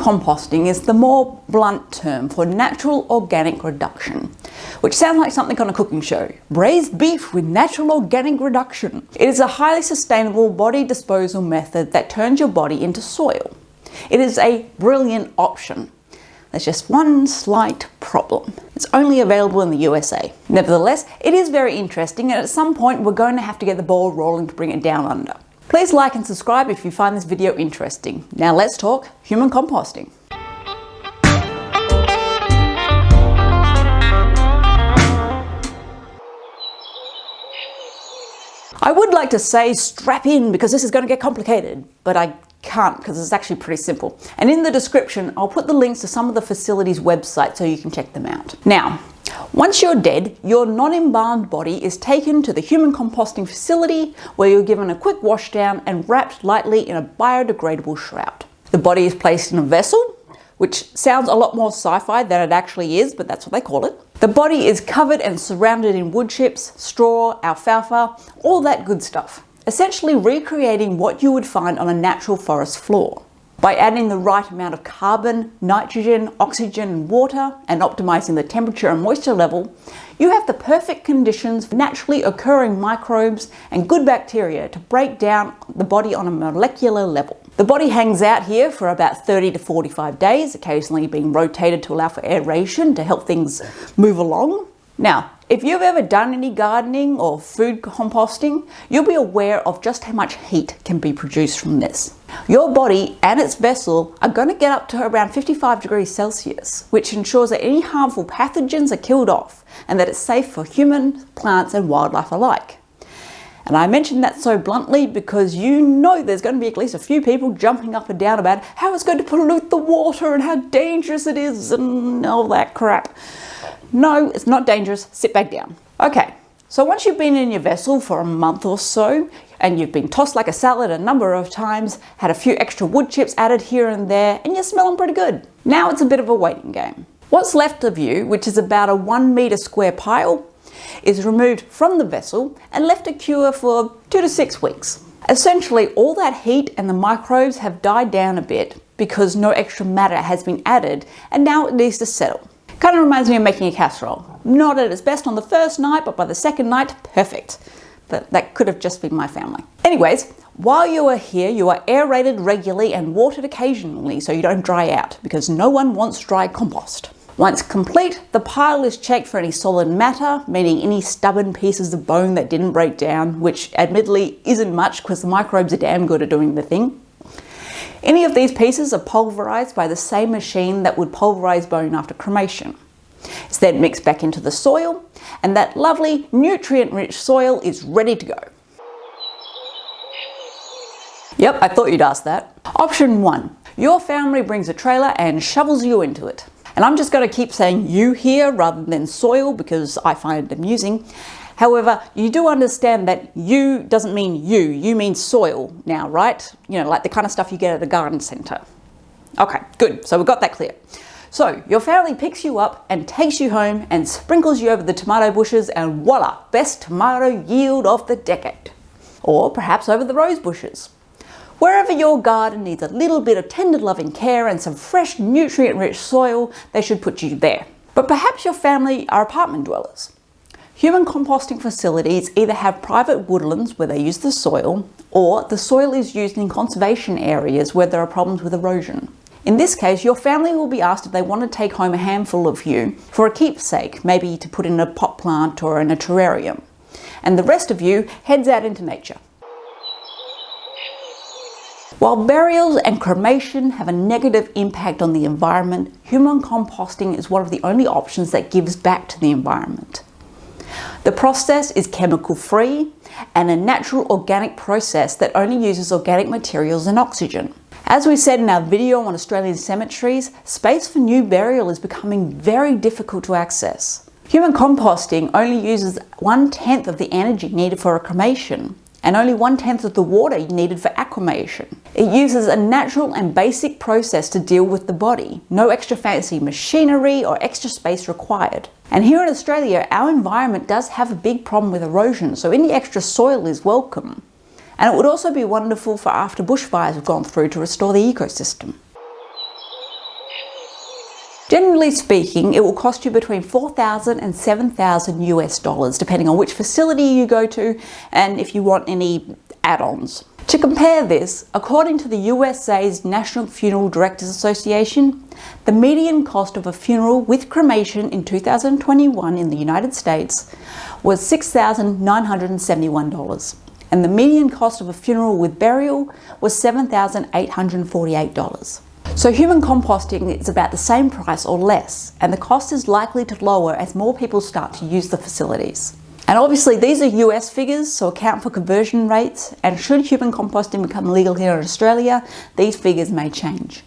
composting is the more blunt term for natural organic reduction, which sounds like something on a cooking show. Braised beef with natural organic reduction. It is a highly sustainable body disposal method that turns your body into soil. It is a brilliant option. There's just one slight problem. It's only available in the USA. Nevertheless, it is very interesting, and at some point we're going to have to get the ball rolling to bring it down under. Please like and subscribe if you find this video interesting. Now let's talk human composting. I would like to say strap in because this is going to get complicated, but I can't because it's actually pretty simple. And in the description, I'll put the links to some of the facilities' websites so you can check them out. Now, once you're dead, your non-embalmed body is taken to the human composting facility where you're given a quick wash down and wrapped lightly in a biodegradable shroud. The body is placed in a vessel, which sounds a lot more sci-fi than it actually is, but that's what they call it. The body is covered and surrounded in wood chips, straw, alfalfa, all that good stuff. Essentially recreating what you would find on a natural forest floor. By adding the right amount of carbon, nitrogen, oxygen and water, and optimizing the temperature and moisture level, you have the perfect conditions for naturally occurring microbes and good bacteria to break down the body on a molecular level. The body hangs out here for about 30 to 45 days, occasionally being rotated to allow for aeration to help things move along. Now, if you've ever done any gardening or food composting, you'll be aware of just how much heat can be produced from this. Your body and its vessel are going to get up to around 55 degrees Celsius, which ensures that any harmful pathogens are killed off and that it's safe for humans, plants and wildlife alike. And I mention that so bluntly because you know there's going to be at least a few people jumping up and down about how it's going to pollute the water and how dangerous it is and all that crap. No, it's not dangerous. Sit back down. Okay, so once you've been in your vessel for a month or so, and you've been tossed like a salad a number of times, had a few extra wood chips added here and there, and you're smelling pretty good. Now it's a bit of a waiting game. What's left of you, which is about a 1 meter square pile, is removed from the vessel and left to cure for 2 to 6 weeks. Essentially, all that heat and the microbes have died down a bit because no extra matter has been added, and now it needs to settle. Kind of reminds me of making a casserole. Not at its best on the first night, but by the second night, perfect. But that could have just been my family. Anyways, while you are here, you are aerated regularly and watered occasionally so you don't dry out, because no one wants dry compost. Once complete, the pile is checked for any solid matter, meaning any stubborn pieces of bone that didn't break down, which admittedly isn't much because the microbes are damn good at doing the thing. Any of these pieces are pulverized by the same machine that would pulverize bone after cremation. It's then mixed back into the soil, and that lovely nutrient-rich soil is ready to go. Yep, I thought you'd ask that. Option 1. Your family brings a trailer and shovels you into it. And I'm just going to keep saying you here rather than soil because I find it amusing. However, you do understand that you doesn't mean you mean soil now, right? You know, like the kind of stuff you get at a garden centre. Okay, good, so we've got that clear. So, your family picks you up and takes you home and sprinkles you over the tomato bushes and voila, best tomato yield of the decade. Or perhaps over the rose bushes. Wherever your garden needs a little bit of tender loving care and some fresh nutrient-rich soil, they should put you there. But perhaps your family are apartment dwellers. Human composting facilities either have private woodlands where they use the soil, or the soil is used in conservation areas where there are problems with erosion. In this case, your family will be asked if they want to take home a handful of you for a keepsake, maybe to put in a pot plant or in a terrarium. And the rest of you heads out into nature. While burials and cremation have a negative impact on the environment, human composting is one of the only options that gives back to the environment. The process is chemical-free and a natural organic process that only uses organic materials and oxygen. As we said in our video on Australian cemeteries, space for new burial is becoming very difficult to access. Human composting only uses 1/10 of the energy needed for a cremation and only 1/10 of the water needed for aquamation. It uses a natural and basic process to deal with the body. No extra fancy machinery or extra space required. And here in Australia, our environment does have a big problem with erosion, so any extra soil is welcome. And it would also be wonderful for after bushfires have gone through to restore the ecosystem. Generally speaking, it will cost you between $4,000 and $7,000 US, depending on which facility you go to and if you want any add-ons. To compare this, according to the USA's National Funeral Directors Association, the median cost of a funeral with cremation in 2021 in the United States was $6,971, and the median cost of a funeral with burial was $7,848. So human composting is about the same price or less, and the cost is likely to lower as more people start to use the facilities. And obviously these are US figures, so account for conversion rates, and should human composting become legal here in Australia, these figures may change.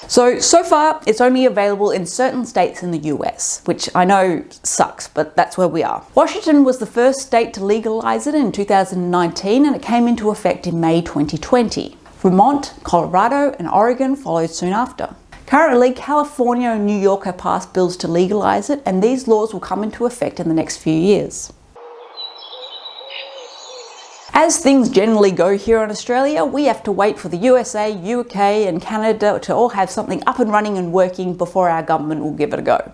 So far it's only available in certain states in the US, which I know sucks, but that's where we are. Washington was the first state to legalize it in 2019, and it came into effect in May 2020. Vermont, Colorado, and Oregon followed soon after. Currently, California and New York have passed bills to legalize it, and these laws will come into effect in the next few years. As things generally go here in Australia, we have to wait for the USA, UK, and Canada to all have something up and running and working before our government will give it a go.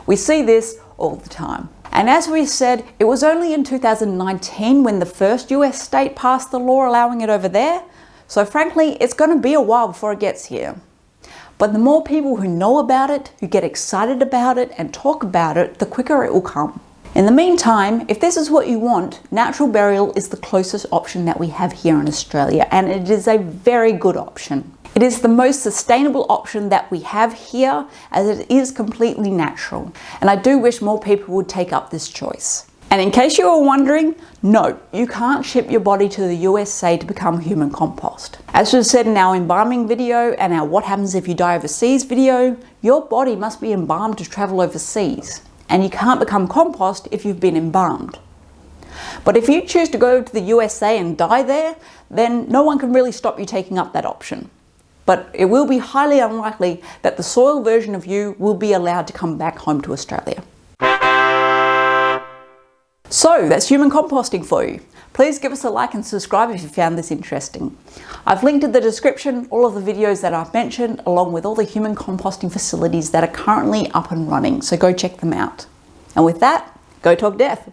We see this all the time. And as we said, it was only in 2019 when the first US state passed the law allowing it over there. So frankly, it's going to be a while before it gets here. But the more people who know about it, who get excited about it and talk about it, the quicker it will come. In the meantime, if this is what you want, natural burial is the closest option that we have here in Australia, and it is a very good option. It is the most sustainable option that we have here, as it is completely natural. And I do wish more people would take up this choice. And in case you were wondering, no, you can't ship your body to the USA to become human compost. As we've said in our embalming video and our what happens if you die overseas video, your body must be embalmed to travel overseas. And you can't become compost if you've been embalmed. But if you choose to go to the USA and die there, then no one can really stop you taking up that option. But it will be highly unlikely that the soil version of you will be allowed to come back home to Australia. So that's human composting for you. Please give us a like and subscribe if you found this interesting. I've linked in the description all of the videos that I've mentioned, along with all the human composting facilities that are currently up and running, so go check them out. And with that, go talk death.